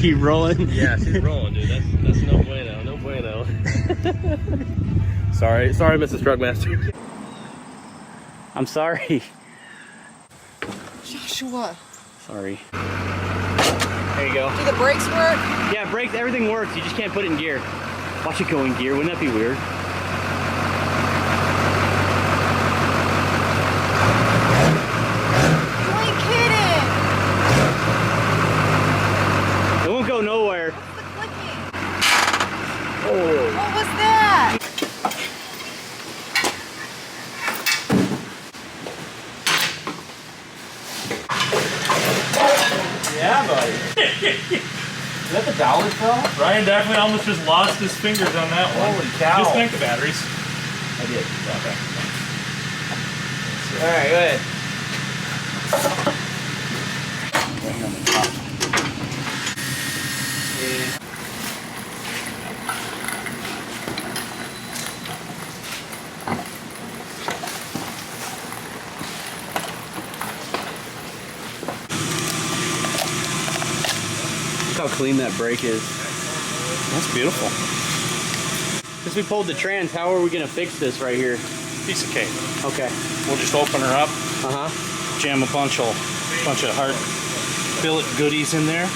she rolling? Yeah, she's rolling, dude. That's no bueno, no bueno. sorry, Mrs. Truckmaster. I'm sorry. Joshua. Sorry. There you go. Do the brakes work? Yeah, brakes, everything works. You just can't put it in gear. Watch it go in gear. Wouldn't that be weird? You ain't kidding. It won't go nowhere. What's the clicking? Oh. What was that? Yeah, buddy. Is that the dollar fell? Ryan definitely almost just lost his fingers on that one. Holy cow. Disconnect the batteries. I did. Okay. Alright, go ahead. Right here on the top. Yeah. Look how clean that brake is. That's beautiful. Since we pulled the trans, how are we going to fix this right here? Piece of cake. Okay. We'll just open her up, Uh-huh. jam a bunch of hard billet goodies in there.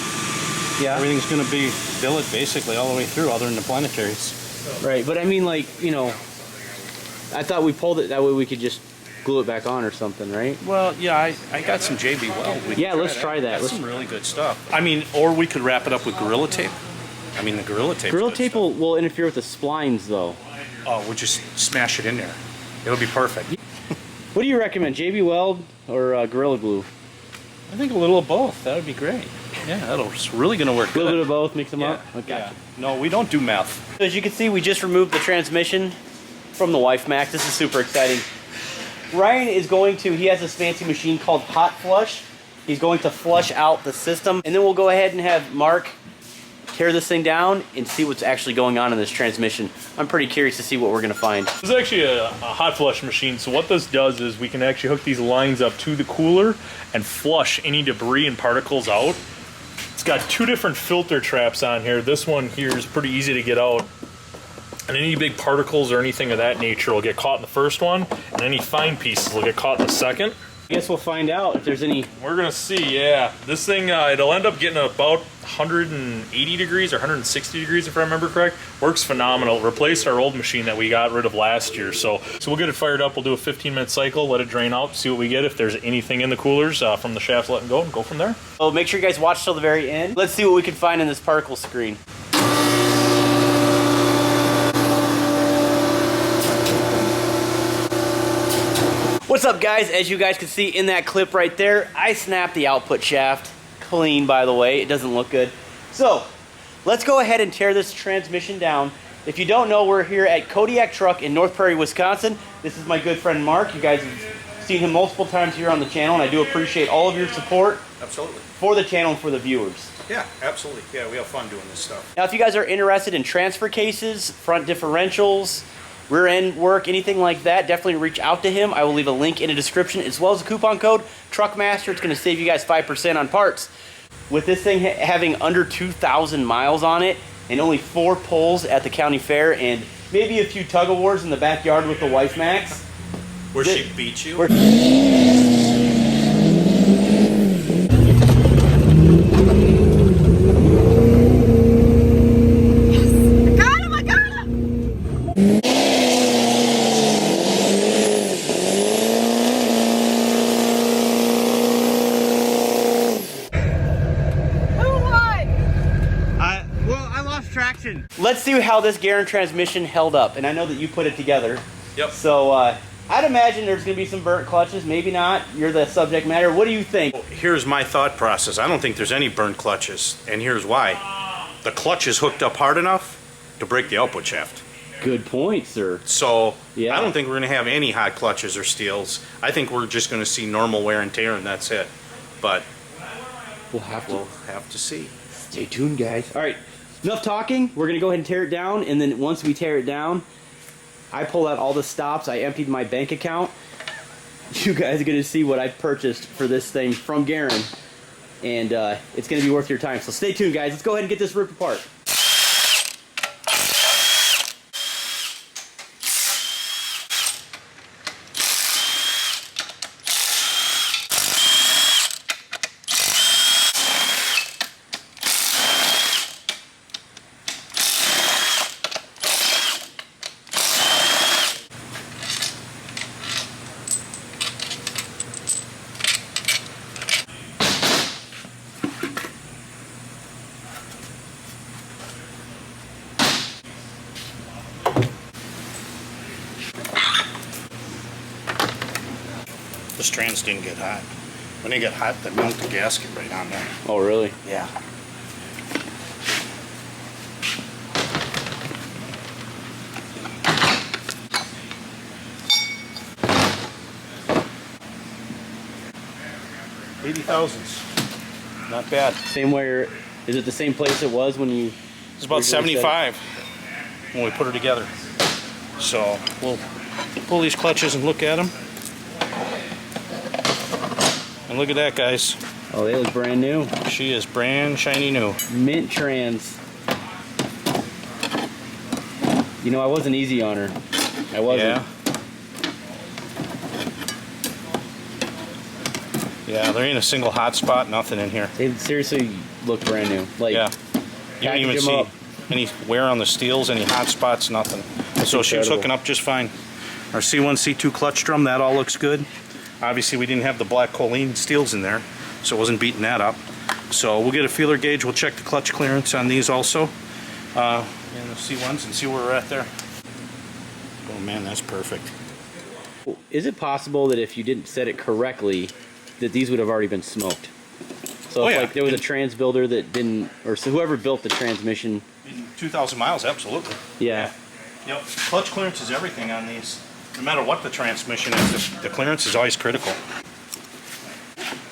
Yeah. Everything's going to be billet basically all the way through, other than the planetaries. Right, but I mean, like, you know, I thought we pulled it that way we could just glue it back on or something, right? Well, yeah, I got some JB Weld. Yeah, let's try that. That's some really good stuff. I mean, or we could wrap it up with Gorilla Tape. I mean, the Gorilla Tape. Gorilla Tape will interfere with the splines, though. Oh, we'll just smash it in there. It'll be perfect. What do you recommend, JB Weld or Gorilla Glue? I think a little of both. That would be great. Yeah, that's really going to work A little good. bit of both, mix them up? Okay. Yeah. No, we don't do meth. As you can see, we just removed the transmission from the YBridge. This is super exciting. Ryan is going to, he has this fancy machine called Hot Flush. He's going to flush out the system, and then we'll go ahead and have Mark tear this thing down and see what's actually going on in this transmission. I'm pretty curious to see what we're going to find. This is actually a hot flush machine, so what this does is we can actually hook these lines up to the cooler and flush any debris and particles out. It's got two different filter traps on here. This one here is pretty easy to get out, and any big particles or anything of that nature will get caught in the first one, and any fine pieces will get caught in the second. I guess we'll find out if there's any. We're gonna see, yeah. This thing, it'll end up getting about 180 degrees or 160 degrees if I remember correct. Works phenomenal. Replaced our old machine that we got rid of last year. So we'll get it fired up. We'll do a 15-minute cycle, let it drain out, see what we get. If there's anything in the coolers from the shafts letting go, and go from there. So make sure you guys watch till the very end. Let's see what we can find in this particle screen. What's up, guys? As you guys can see in that clip right there, I snapped the output shaft. Clean, by the way. It doesn't look good. So let's go ahead and tear this transmission down. If you don't know, we're here at Kodiak Truck in North Prairie, Wisconsin. This is my good friend Mark. You guys have seen him multiple times here on the channel, and I do appreciate all of your support. Absolutely. For the channel and for the viewers. Yeah, absolutely. Yeah, we have fun doing this stuff. Now, if you guys are interested in transfer cases, front differentials, rear end work, anything like that, definitely reach out to him. I will leave a link in the description as well as a coupon code Truckmaster. It's going to save you guys 5% on parts. With this thing having under 2,000 miles on it and only 4 pulls at the county fair and maybe a few tug of wars in the backyard with the YBridge. Where she beat you? Let's see how this Garand transmission held up, and I know that you put it together. Yep. So I'd imagine there's going to be some burnt clutches, maybe not. You're the subject matter. What do you think? Here's my thought process. I don't think there's any burnt clutches, and here's why. The clutch is hooked up hard enough to break the output shaft. Good point, sir. So yeah. I don't think we're going to have any hot clutches or steels. I think we're just going to see normal wear and tear, and that's it. But we'll have to see. Stay tuned, guys. All right. Enough talking. We're going to go ahead and tear it down, and then once we tear it down, I pull out all the stops. I emptied my bank account. You guys are going to see what I purchased for this thing from Garand. and it's going to be worth your time. So stay tuned, guys. Let's go ahead and get this ripped apart. The strands didn't get hot. When they get hot, they melt the gasket right on there. Oh, really? Yeah. $80,000. Not bad. Same where, is it the same place it was when you... It's about 75 when we put her together. So we'll pull these clutches and look at them. And look at that, guys. Oh, they look brand new. She is brand shiny new. Mint trans. You know, I wasn't easy on her. I wasn't. Yeah. Yeah, there ain't a single hot spot, nothing in here. They seriously look brand new. Like, Yeah. You don't even package 'em see up. any wear on the steels, any hot spots, nothing. So she was incredible. hooking up just fine. Our C1, C2 clutch drum, that all looks good. Obviously, we didn't have the black choline steels in there, so it wasn't beating that up. So we'll get a feeler gauge. We'll check the clutch clearance on these also, in the C1s, and see where we're at there. Oh man, that's perfect. Is it possible that if you didn't set it correctly, that these would have already been smoked? So Oh, if yeah. like there was a trans builder that didn't, or so whoever built the transmission, 2,000 miles, absolutely. yeah. Yep. Clutch clearance is everything on these. No matter what the transmission is, the clearance is always critical.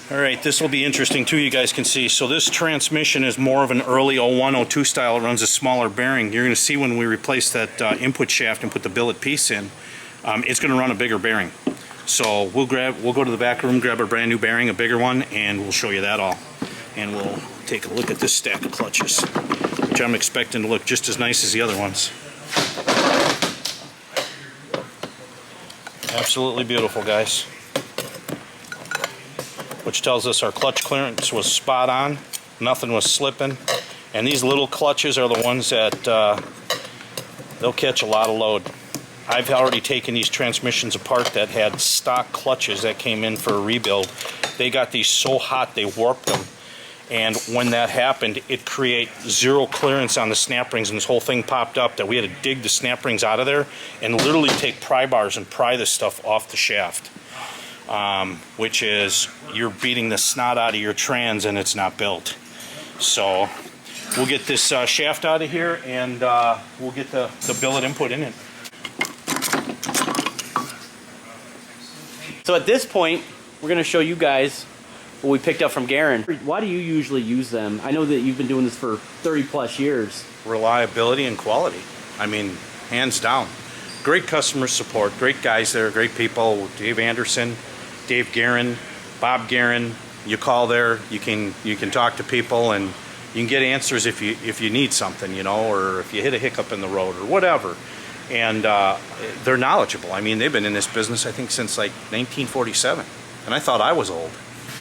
All right, this will be interesting too, you guys can see. So this transmission is more of an early 01, 02 style. It runs a smaller bearing. You're gonna see when we replace that input shaft and put the billet piece in, it's gonna run a bigger bearing. So we'll go to the back room, grab a brand new bearing, a bigger one, and we'll show you that all. And we'll take a look at this stack of clutches, which I'm expecting to look just as nice as the other ones. Absolutely beautiful, guys. Which tells us our clutch clearance was spot on, nothing was slipping, and these little clutches are the ones that they'll catch a lot of load. I've already taken these transmissions apart that had stock clutches that came in for a rebuild. They got these so hot they warped them, and when that happened, it created zero clearance on the snap rings, and this whole thing popped up that we had to dig the snap rings out of there and literally take pry bars and pry this stuff off the shaft, which is you're beating the snot out of your trans and it's not built. So we'll get this shaft out of here, and we'll get the billet input in it. So at this point, we're going to show you guys what we picked up from Garen. Why do you usually use them? I know that you've been doing this for 30 plus years. Reliability and quality. I mean, hands down. Great customer support, great guys there, great people. Dave Anderson, Dave Garen, Bob Garen. You call there, you can talk to people, and you can get answers if you need something, you know, or if you hit a hiccup in the road or whatever. And they're knowledgeable. I mean, they've been in this business, I think, since like 1947, and I thought I was old.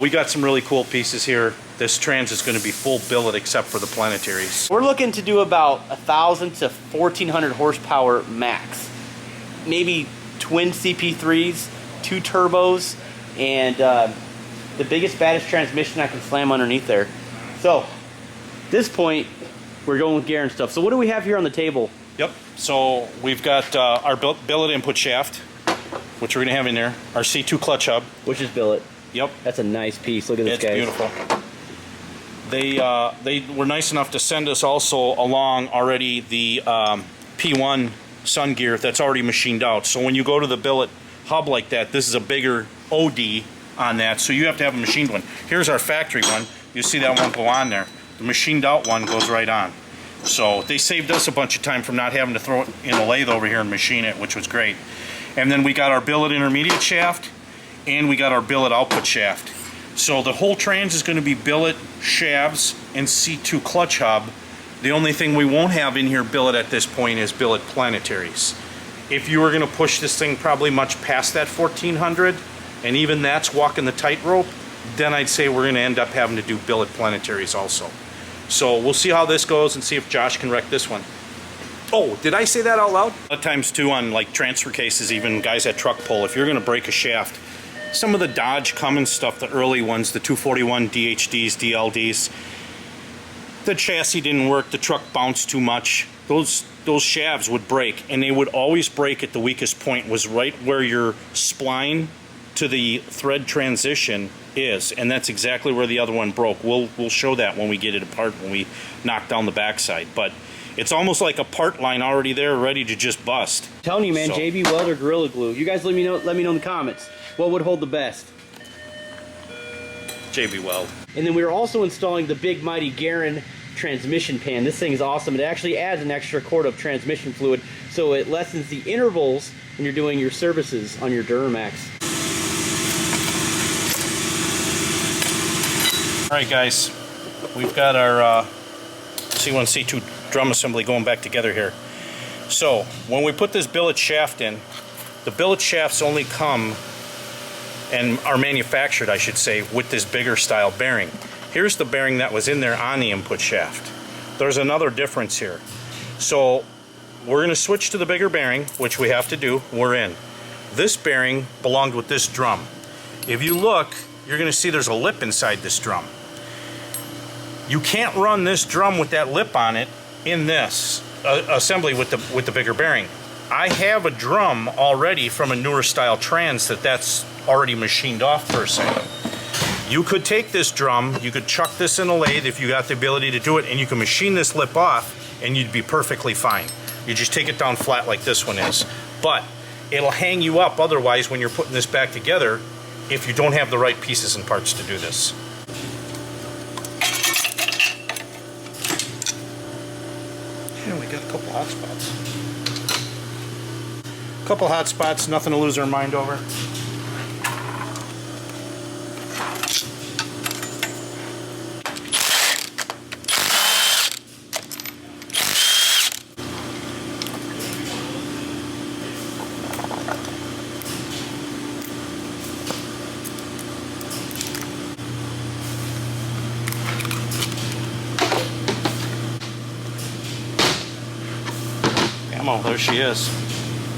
We got some really cool pieces here. This trans is going to be full billet except for the planetaries. We're looking to do about 1,000 to 1,400 horsepower max. Maybe twin CP3s, 2 turbos, and the biggest, baddest transmission I can slam underneath there. So, at this point, we're going with Garen stuff. So what do we have here on the table? Yep, so we've got our billet input shaft, which we're going to have in there. Our C2 clutch hub. Which is billet. Yep. That's a nice piece. Look at this, It's guys. beautiful. They were nice enough to send us also along already the P1 sun gear that's already machined out. So when you go to the billet hub like that, this is a bigger OD on that, so you have to have a machined one. Here's our factory one. You see that one go on there. The machined out one goes right on. So they saved us a bunch of time from not having to throw it in a lathe over here and machine it, which was great. And then we got our billet intermediate shaft, and we got our billet output shaft. So the whole trans is going to be billet, shafts, and C2 clutch hub. The only thing we won't have in here billet at this point is billet planetaries. If you were going to push this thing probably much past that 1400, and even that's walking the tightrope, then I'd say we're going to end up having to do billet planetaries also. So we'll see how this goes and see if Josh can wreck this one. Oh, did I say that out loud? A lot of times too on like transfer cases, even guys at truck pull, if you're going to break a shaft, some of the Dodge Cummins stuff, the early ones, the 241 DHDs, DLDs, the chassis didn't work, the truck bounced too much. Those shafts would break, and they would always break at the weakest point, was right where your spline to the thread transition is, and that's exactly where the other one broke. We'll show that when we get it apart, when we knock down the backside. But it's almost like a part line already there, ready to just bust. I'm telling you, man, So, JB Weld or Gorilla Glue. You guys let me know in the comments what would hold the best. JB Weld. And then we were also installing the big mighty Garin transmission pan. This thing is awesome. It actually adds an extra quart of transmission fluid, so it lessens the intervals when you're doing your services on your Duramax. Alright guys, we've got our C1, C2 drum assembly going back together here. So, when we put this billet shaft in, the billet shafts only come, and are manufactured, I should say, with this bigger style bearing. Here's the bearing that was in there on the input shaft. There's another difference here. So, we're going to switch to the bigger bearing, which we have to do. We're in. This bearing belonged with this drum. If you look, you're going to see there's a lip inside this drum. You can't run this drum with that lip on it in this assembly with the bigger bearing. I have a drum already from a newer style trans that's already machined off per se. You could take this drum, you could chuck this in a lathe if you got the ability to do it, and you can machine this lip off and you'd be perfectly fine. You just take it down flat like this one is. But it'll hang you up otherwise when you're putting this back together if you don't have the right pieces and parts to do this. Yeah, we got a couple hot spots. Couple hot spots, nothing to lose our mind over. Come on, there she is.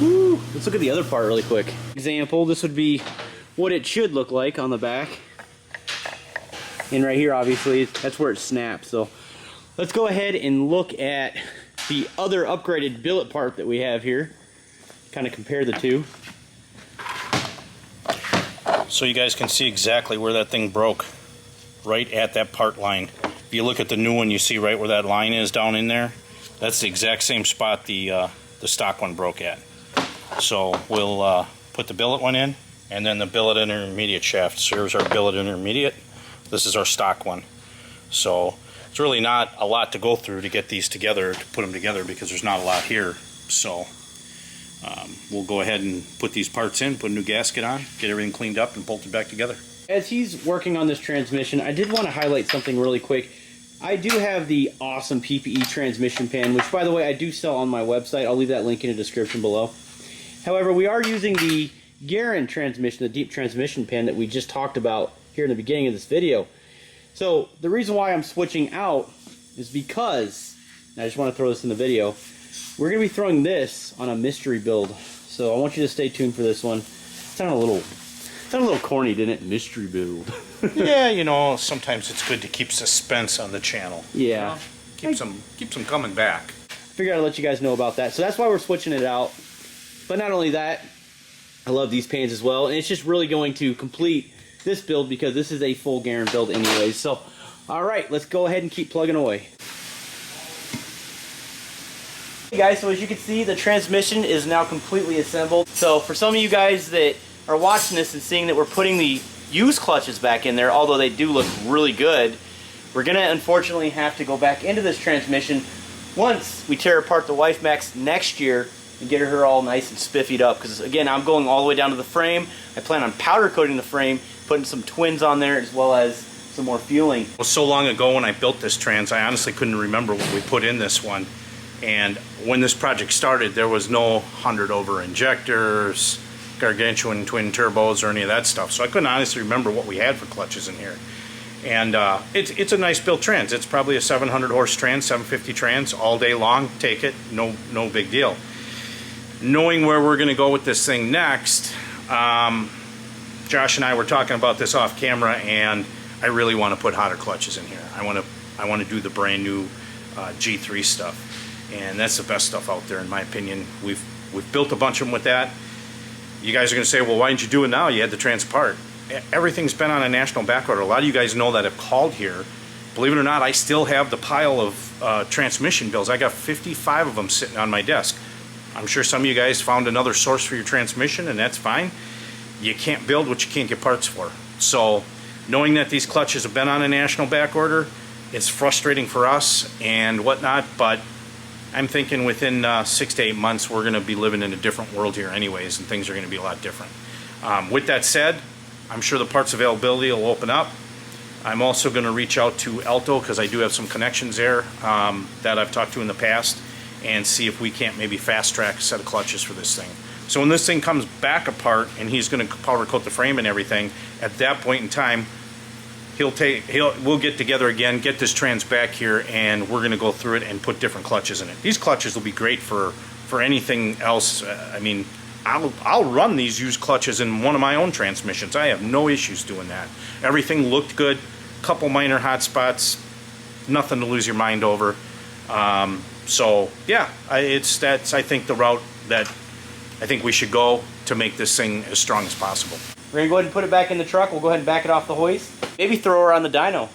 Woo. Let's look at the other part really quick. Example, this would be what it should look like on the back. And right here, obviously, that's where it snaps. So let's go ahead and look at the other upgraded billet part that we have here. Kind of compare the two. So you guys can see exactly where that thing broke. Right at that part line. If you look at the new one, you see right where that line is down in there. That's the exact same spot the stock one broke at. So we'll put the billet one in, and then the billet intermediate shaft. So here's our billet intermediate. This is our stock one. So it's really not a lot to go through to get these together, to put them together, because there's not a lot here. So we'll go ahead and put these parts in, put a new gasket on, get everything cleaned up and bolted back together. As he's working on this transmission, I did want to highlight something really quick. I do have the awesome PPE transmission pan, which, by the way, I do sell on my website. I'll leave that link in the description below. However, we are using the Garin transmission, the deep transmission pan that we just talked about here in the beginning of this video. So the reason why I'm switching out is because, and I just want to throw this in the video, we're going to be throwing this on a mystery build. So I want you to stay tuned for this one. It sounded a little corny, didn't it? Mystery build. Yeah, you know, sometimes it's good to keep suspense on the channel. Yeah. You know? Keeps them coming back. Figured I'd let you guys know about that. So that's why we're switching it out. But not only that, I love these pans as well. And it's just really going to complete this build because this is a full Garin build anyways. So, alright, let's go ahead and keep plugging away. Hey guys, so as you can see, the transmission is now completely assembled. So for some of you guys that are watching this and seeing that we're putting the used clutches back in there, although they do look really good, we're going to unfortunately have to go back into this transmission once we tear apart the WifeMax next year and get her all nice and spiffied up. Because again, I'm going all the way down to the frame. I plan on powder coating the frame, putting some twins on there as well as some more fueling. It was so long ago when I built this trans, I honestly couldn't remember what we put in this one. And when this project started, there was no 100 over injectors, gargantuan twin turbos, or any of that stuff. So I couldn't honestly remember what we had for clutches in here. And it's a nice built trans. It's probably a 700 horse trans, 750 trans, all day long. Take it, no big deal. Knowing where we're going to go with this thing next, Josh and I were talking about this off camera, and I really want to put hotter clutches in here. I want to do the brand new G3 stuff, and that's the best stuff out there in my opinion. We've built a bunch of them with that. You guys are going to say, well, why didn't you do it now? You had the trans part. Everything's been on a national back order. A lot of you guys know that have called here. Believe it or not, I still have the pile of transmission bills. I got 55 of them sitting on my desk. I'm sure some of you guys found another source for your transmission, and that's fine. You can't build what you can't get parts for. So knowing that these clutches have been on a national back order, it's frustrating for us and whatnot, but I'm thinking within 6 to 8 months we're going to be living in a different world here anyways, and things are going to be a lot different. With that said, I'm sure the parts availability will open up. I'm also going to reach out to Alto, because I do have some connections there that I've talked to in the past, and see if we can't maybe fast track a set of clutches for this thing. So when this thing comes back apart and he's going to powder coat the frame and everything, at that point in time, we'll get together again, get this trans back here, and we're going to go through it and put different clutches in it. These clutches will be great for anything else. I mean, I'll run these used clutches in one of my own transmissions. I have no issues doing that. Everything looked good. Couple minor hot spots, nothing to lose your mind over. So yeah, that's I think the route that I think we should go to make this thing as strong as possible. We're gonna go ahead and put it back in the truck. We'll go ahead and back it off the hoist. Maybe throw her on the dyno.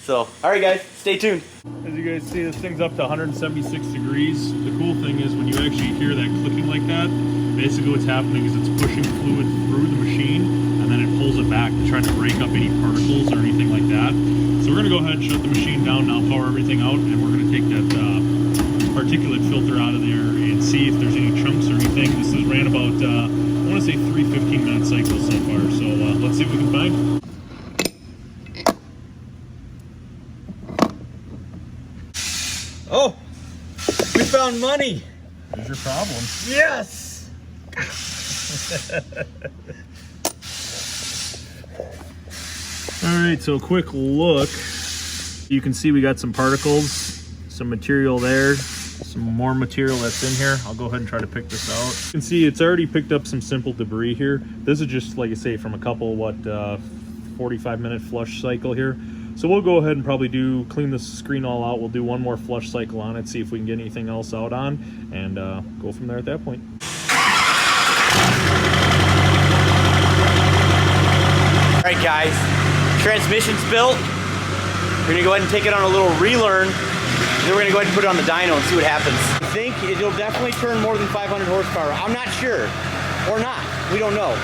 So, all right guys, stay tuned. As you guys see, this thing's up to 176 degrees. The cool thing is when you actually hear that clicking like that, basically what's happening is it's pushing fluid through the machine, and then it pulls it back to try to break up any particles or anything like that. So we're gonna go ahead and shut the machine down now, power everything out, and we're gonna take that particulate filter out of there and see if there's any chunks or anything. This has ran about, I wanna say 3 15-minute cycles so far, so let's see what we can find. Oh, we found money. There's your problem. Yes. All right, so a quick look. You can see we got some particles, some material there, some more material that's in here. I'll go ahead and try to pick this out. You can see it's already picked up some simple debris here. This is just, like I say, from a couple, 45-minute flush cycle here. So we'll go ahead and probably clean this screen all out. We'll do one more flush cycle on it, see if we can get anything else out on, and go from there at that point. All right guys, transmission's built. We're gonna go ahead and take it on a little relearn. Then we're gonna go ahead and put it on the dyno and see what happens. I think it'll definitely turn more than 500 horsepower. I'm not sure, or not, we don't know.